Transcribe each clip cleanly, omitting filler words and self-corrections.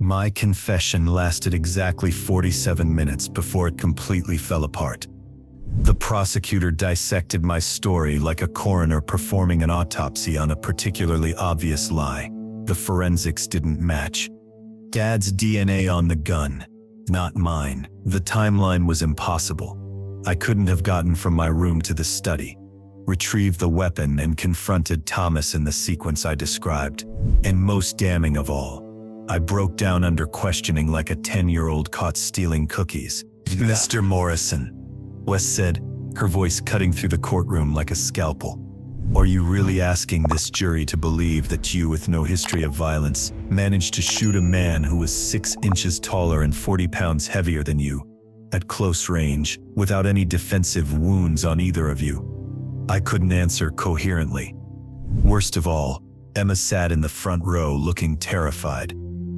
My confession lasted exactly 47 minutes before it completely fell apart. The prosecutor dissected my story like a coroner performing an autopsy on a particularly obvious lie. The forensics didn't match. Dad's DNA on the gun, not mine. The timeline was impossible. I couldn't have gotten from my room to the study, retrieved the weapon, and confronted Thomas in the sequence I described. And most damning of all, I broke down under questioning like a 10-year-old caught stealing cookies. "Mr. Morrison," Wes said, her voice cutting through the courtroom like a scalpel. "Are you really asking this jury to believe that you, with no history of violence, managed to shoot a man who was 6 inches taller and 40 pounds heavier than you, at close range, without any defensive wounds on either of you?" I couldn't answer coherently. Worst of all, Emma sat in the front row looking terrified.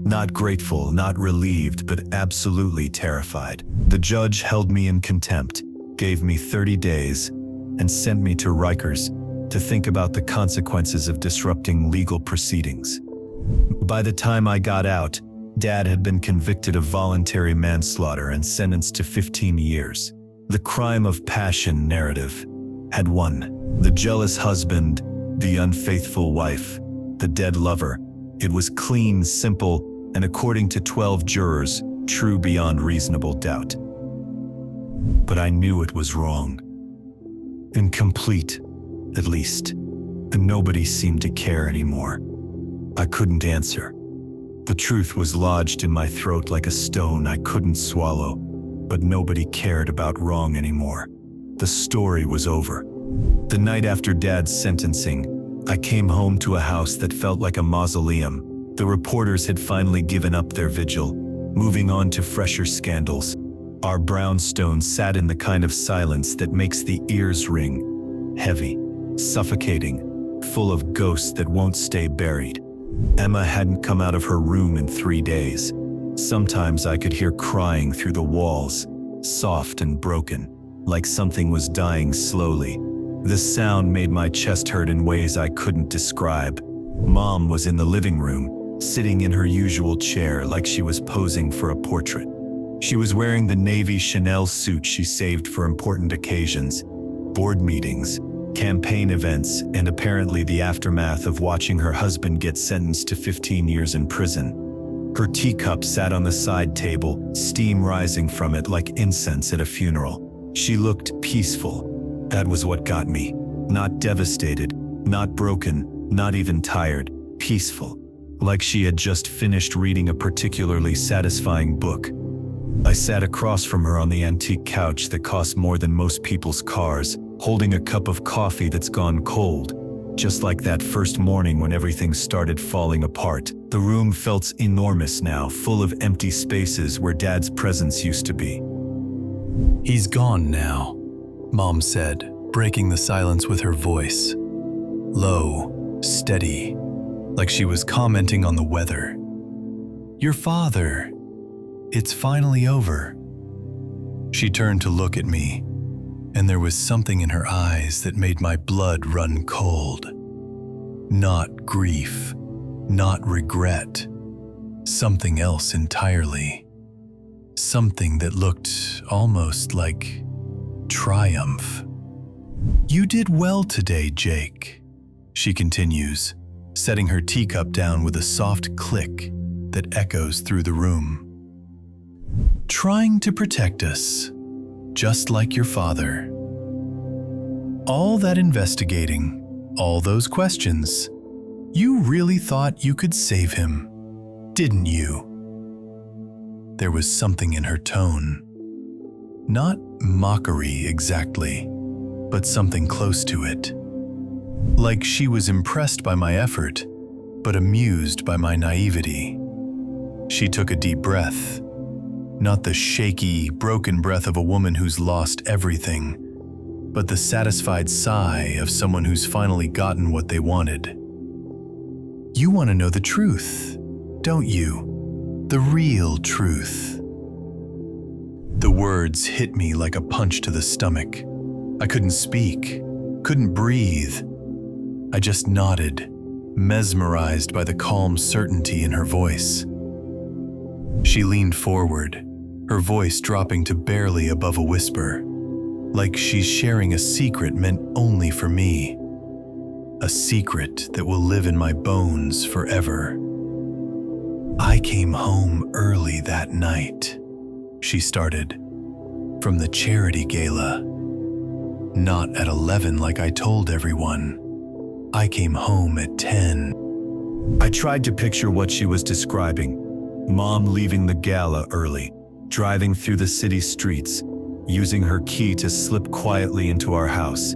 Not grateful, not relieved, but absolutely terrified. The judge held me in contempt, gave me 30 days, and sent me to Rikers to think about the consequences of disrupting legal proceedings. By the time I got out, Dad had been convicted of voluntary manslaughter and sentenced to 15 years. The crime of passion narrative had won. The jealous husband, the unfaithful wife, the dead lover. It was clean, simple, and according to 12 jurors, true beyond reasonable doubt. But I knew it was wrong. Incomplete, at least. And nobody seemed to care anymore. I couldn't answer. The truth was lodged in my throat like a stone I couldn't swallow, but nobody cared about wrong anymore. The story was over. The night after Dad's sentencing, I came home to a house that felt like a mausoleum. The reporters had finally given up their vigil, moving on to fresher scandals. Our brownstone sat in the kind of silence that makes the ears ring, heavy, suffocating, full of ghosts that won't stay buried. Emma hadn't come out of her room in 3 days. Sometimes I could hear crying through the walls, soft and broken, like something was dying slowly. The sound made my chest hurt in ways I couldn't describe. Mom was in the living room, sitting in her usual chair like she was posing for a portrait. She was wearing the navy Chanel suit she saved for important occasions, board meetings, campaign events, and apparently the aftermath of watching her husband get sentenced to 15 years in prison. Her teacup sat on the side table, steam rising from it like incense at a funeral. She looked peaceful. That was what got me. Not devastated, not broken, not even tired. Peaceful. Like she had just finished reading a particularly satisfying book. I sat across from her on the antique couch that cost more than most people's cars, holding a cup of coffee that's gone cold. Just like that first morning when everything started falling apart. The room felt enormous now, full of empty spaces where Dad's presence used to be. "He's gone now," Mom said, breaking the silence with her voice. Low, steady, like she was commenting on the weather. "Your father. It's finally over." She turned to look at me, and there was something in her eyes that made my blood run cold. Not grief, not regret, something else entirely. Something that looked almost like triumph. "You did well today, Jake," she continues, setting her teacup down with a soft click that echoes through the room. "Trying to protect us, just like your father. All that investigating, all those questions, you really thought you could save him, didn't you?" There was something in her tone. Not mockery exactly, but something close to it. Like she was impressed by my effort, but amused by my naivety. She took a deep breath. Not the shaky, broken breath of a woman who's lost everything, but the satisfied sigh of someone who's finally gotten what they wanted. "You want to know the truth, don't you? The real truth." The words hit me like a punch to the stomach. I couldn't speak, couldn't breathe. I just nodded, mesmerized by the calm certainty in her voice. She leaned forward, her voice dropping to barely above a whisper, like she's sharing a secret meant only for me. A secret that will live in my bones forever. I came home early that night, she started, from the charity gala. Not at 11 like I told everyone. I came home at 10. I tried to picture what she was describing. Mom leaving the gala early, driving through the city streets, using her key to slip quietly into our house.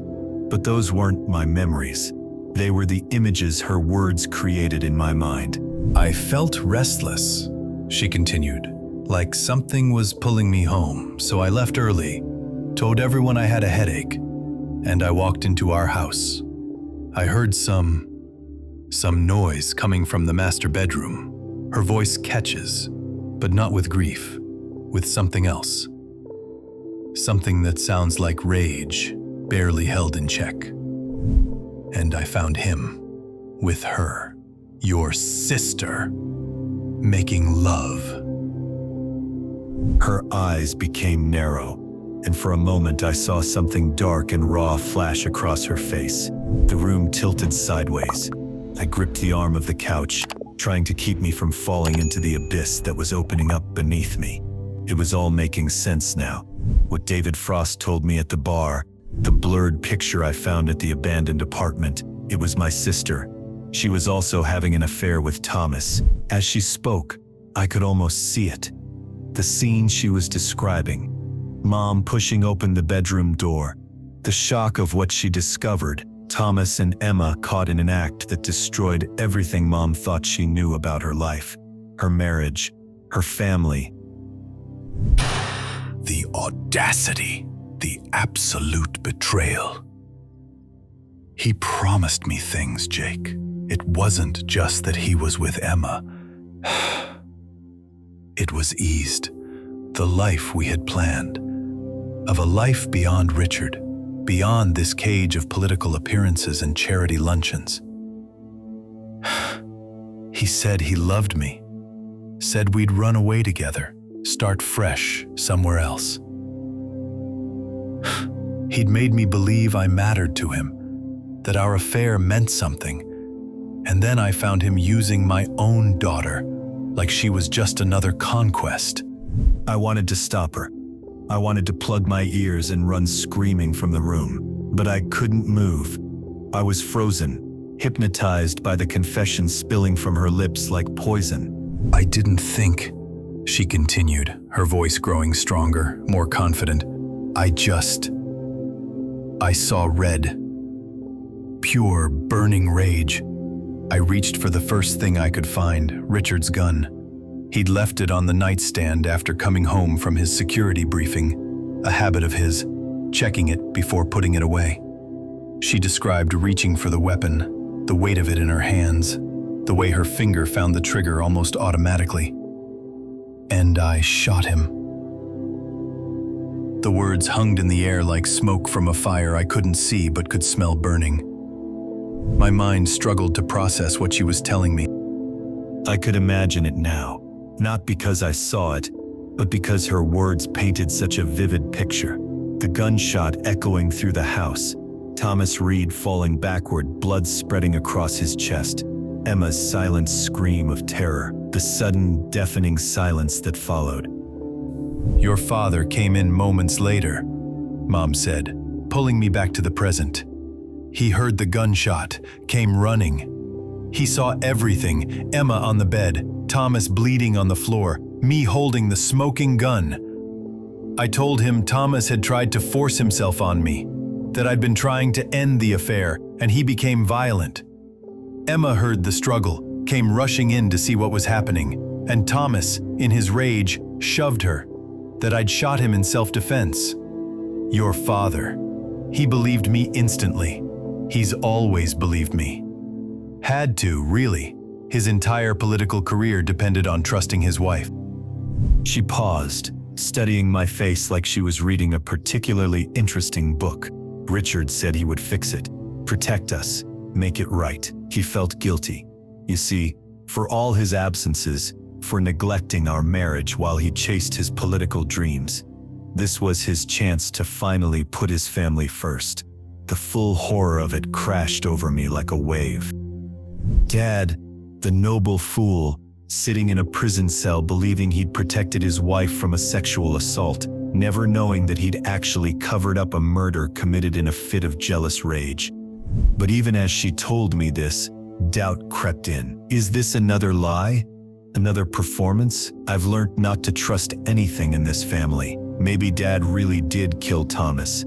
But those weren't my memories. They were the images her words created in my mind. I felt restless, she continued, like something was pulling me home, so I left early, told everyone I had a headache, and I walked into our house. I heard some noise coming from the master bedroom. Her voice catches, but not with grief, with something else. Something that sounds like rage, barely held in check. And I found him, with her, your sister, making love. Her eyes became narrow, and for a moment I saw something dark and raw flash across her face. The room tilted sideways. I gripped the arm of the couch, trying to keep me from falling into the abyss that was opening up beneath me. It was all making sense now. What David Frost told me at the bar, the blurred picture I found at the abandoned apartment, it was my sister. She was also having an affair with Thomas. As she spoke, I could almost see it. The scene she was describing. Mom pushing open the bedroom door. The shock of what she discovered. Thomas and Emma caught in an act that destroyed everything Mom thought she knew about her life, her marriage, her family. The audacity, the absolute betrayal. He promised me things, Jake. It wasn't just that he was with Emma. It was eased, the life we had planned, of a life beyond Richard, beyond this cage of political appearances and charity luncheons. He said he loved me, said we'd run away together, start fresh somewhere else. He'd made me believe I mattered to him, that our affair meant something, and then I found him using my own daughter, like she was just another conquest. I wanted to stop her. I wanted to plug my ears and run screaming from the room, but I couldn't move. I was frozen, hypnotized by the confession spilling from her lips like poison. I didn't think, she continued, her voice growing stronger, more confident. I saw red. Pure, burning rage. I reached for the first thing I could find, Richard's gun. He'd left it on the nightstand after coming home from his security briefing, a habit of his, checking it before putting it away. She described reaching for the weapon, the weight of it in her hands, the way her finger found the trigger almost automatically. And I shot him. The words hung in the air like smoke from a fire I couldn't see but could smell burning. My mind struggled to process what she was telling me. I could imagine it now, not because I saw it, but because her words painted such a vivid picture. The gunshot echoing through the house, Thomas Reed falling backward, blood spreading across his chest, Emma's silent scream of terror, the sudden, deafening silence that followed. Your father came in moments later, Mom said, pulling me back to the present. He heard the gunshot, came running. He saw everything, Emma on the bed, Thomas bleeding on the floor, me holding the smoking gun. I told him Thomas had tried to force himself on me, that I'd been trying to end the affair, and he became violent. Emma heard the struggle, came rushing in to see what was happening, and Thomas, in his rage, shoved her, that I'd shot him in self-defense. Your father, he believed me instantly. He's always believed me. Had to, really. His entire political career depended on trusting his wife. She paused, studying my face like she was reading a particularly interesting book. Richard said he would fix it, protect us, make it right. He felt guilty. You see, for all his absences, for neglecting our marriage while he chased his political dreams. This was his chance to finally put his family first. The full horror of it crashed over me like a wave. Dad, the noble fool, sitting in a prison cell believing he'd protected his wife from a sexual assault, never knowing that he'd actually covered up a murder committed in a fit of jealous rage. But even as she told me this, doubt crept in. Is this another lie? Another performance? I've learned not to trust anything in this family. Maybe Dad really did kill Thomas.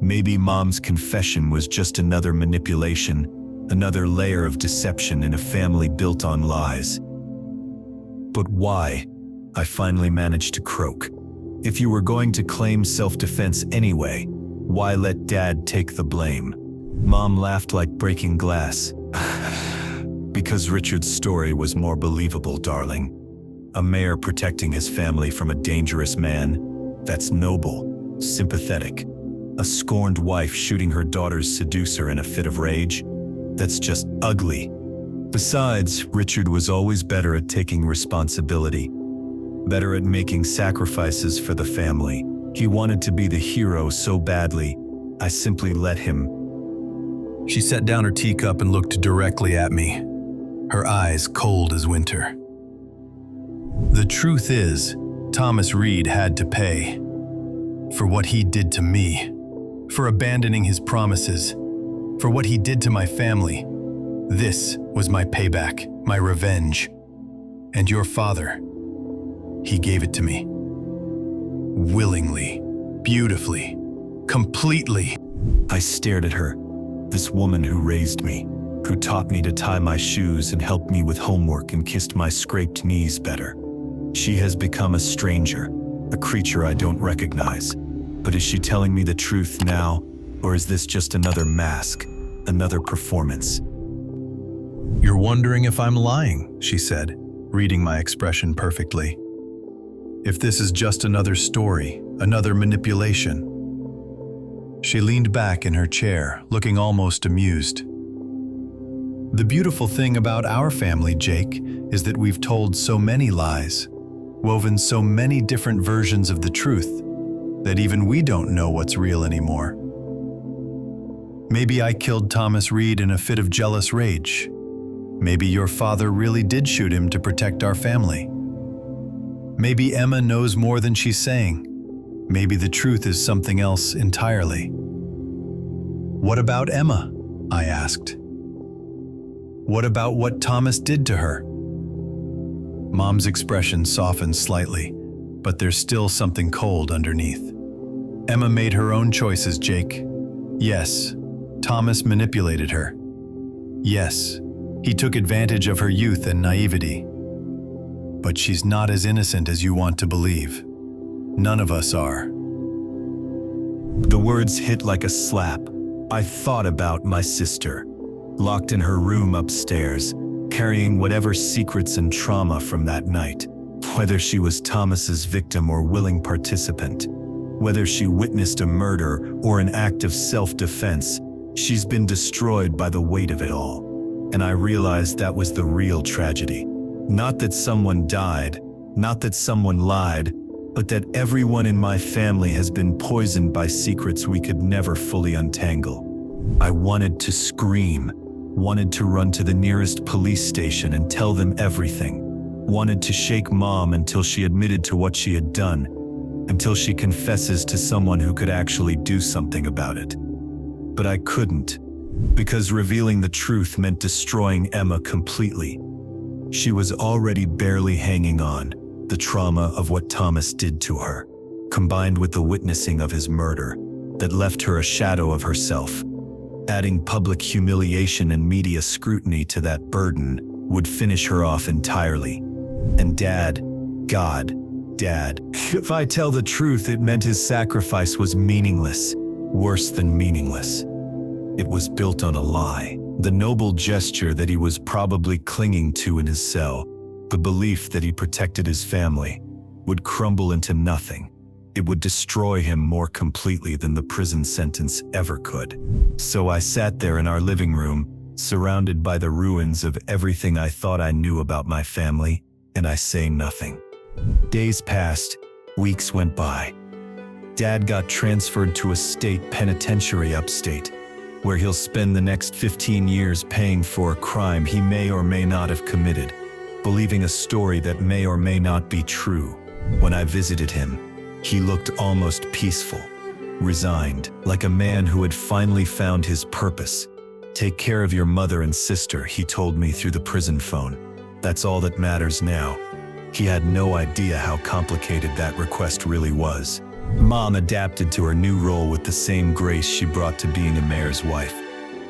Maybe Mom's confession was just another manipulation, another layer of deception in a family built on lies. But why? I finally managed to croak. If you were going to claim self-defense anyway, why let Dad take the blame? Mom laughed like breaking glass. Because Richard's story was more believable, darling. A mayor protecting his family from a dangerous man, that's noble, sympathetic. A scorned wife shooting her daughter's seducer in a fit of rage, that's just ugly. Besides, Richard was always better at taking responsibility, better at making sacrifices for the family. He wanted to be the hero so badly, I simply let him. She set down her teacup and looked directly at me, her eyes cold as winter. The truth is, Thomas Reed had to pay for what he did to me, for abandoning his promises, for what he did to my family. This was my payback, my revenge. And your father, he gave it to me. Willingly, beautifully, completely. I stared at her, this woman who raised me, who taught me to tie my shoes and helped me with homework and kissed my scraped knees better. She has become a stranger, a creature I don't recognize. But is she telling me the truth now, or is this just another mask, another performance? You're wondering if I'm lying, she said, reading my expression perfectly. If this is just another story, another manipulation. She leaned back in her chair, looking almost amused. The beautiful thing about our family, Jake, is that we've told so many lies, woven so many different versions of the truth, that even we don't know what's real anymore. Maybe I killed Thomas Reed in a fit of jealous rage. Maybe your father really did shoot him to protect our family. Maybe Emma knows more than she's saying. Maybe the truth is something else entirely. What about Emma? I asked. What about what Thomas did to her? Mom's expression softened slightly, but there's still something cold underneath. Emma made her own choices, Jake. Yes, Thomas manipulated her. Yes, he took advantage of her youth and naivety. But she's not as innocent as you want to believe. None of us are. The words hit like a slap. I thought about my sister, locked in her room upstairs, carrying whatever secrets and trauma from that night. Whether she was Thomas's victim or willing participant, whether she witnessed a murder or an act of self-defense, she's been destroyed by the weight of it all. And I realized that was the real tragedy. Not that someone died, not that someone lied, but that everyone in my family has been poisoned by secrets we could never fully untangle. I wanted to scream, wanted to run to the nearest police station and tell them everything, wanted to shake Mom until she admitted to what she had done, until she confesses to someone who could actually do something about it. But I couldn't, because revealing the truth meant destroying Emma completely. She was already barely hanging on, the trauma of what Thomas did to her, combined with the witnessing of his murder, that left her a shadow of herself. Adding public humiliation and media scrutiny to that burden would finish her off entirely. And Dad, if I tell the truth, it meant his sacrifice was meaningless, worse than meaningless. It was built on a lie. The noble gesture that he was probably clinging to in his cell, the belief that he protected his family, would crumble into nothing. It would destroy him more completely than the prison sentence ever could. So I sat there in our living room, surrounded by the ruins of everything I thought I knew about my family, and I say nothing. Days passed, weeks went by. Dad got transferred to a state penitentiary upstate, where he'll spend the next 15 years paying for a crime he may or may not have committed, believing a story that may or may not be true. When I visited him, he looked almost peaceful, resigned, like a man who had finally found his purpose. "Take care of your mother and sister," he told me through the prison phone. "That's all that matters now." He had no idea how complicated that request really was. Mom adapted to her new role with the same grace she brought to being a mayor's wife.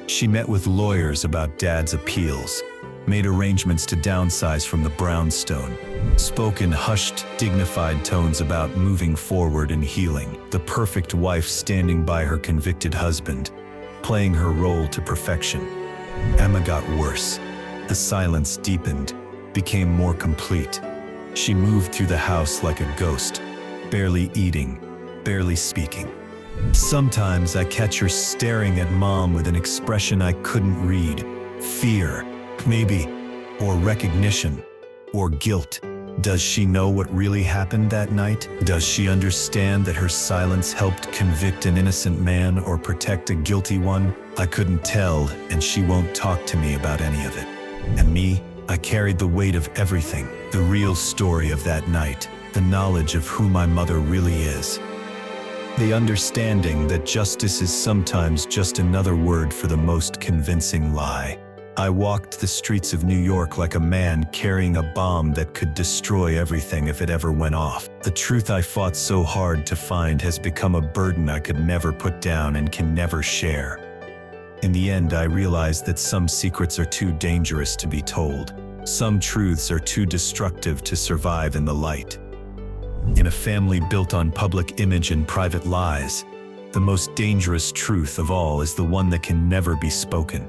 She met with lawyers about Dad's appeals, made arrangements to downsize from the brownstone, spoke in hushed, dignified tones about moving forward and healing, the perfect wife standing by her convicted husband, playing her role to perfection. Emma got worse. The silence deepened, became more complete. She moved through the house like a ghost, barely eating, barely speaking. Sometimes I catch her staring at Mom with an expression I couldn't read. Fear, maybe, or recognition, or guilt. Does she know what really happened that night? Does she understand that her silence helped convict an innocent man or protect a guilty one? I couldn't tell, and she won't talk to me about any of it. And me, I carried the weight of everything, the real story of that night, the knowledge of who my mother really is. The understanding that justice is sometimes just another word for the most convincing lie. I walked the streets of New York like a man carrying a bomb that could destroy everything if it ever went off. The truth I fought so hard to find has become a burden I could never put down and can never share. In the end, I realized that some secrets are too dangerous to be told. Some truths are too destructive to survive in the light. In a family built on public image and private lies, the most dangerous truth of all is the one that can never be spoken.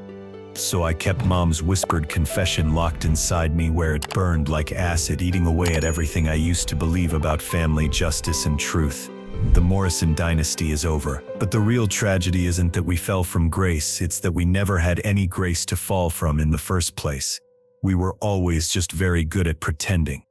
So I kept Mom's whispered confession locked inside me, where it burned like acid, eating away at everything I used to believe about family, justice, and truth. The Morrison dynasty is over, but the real tragedy isn't that we fell from grace, it's that we never had any grace to fall from in the first place. We were always just very good at pretending.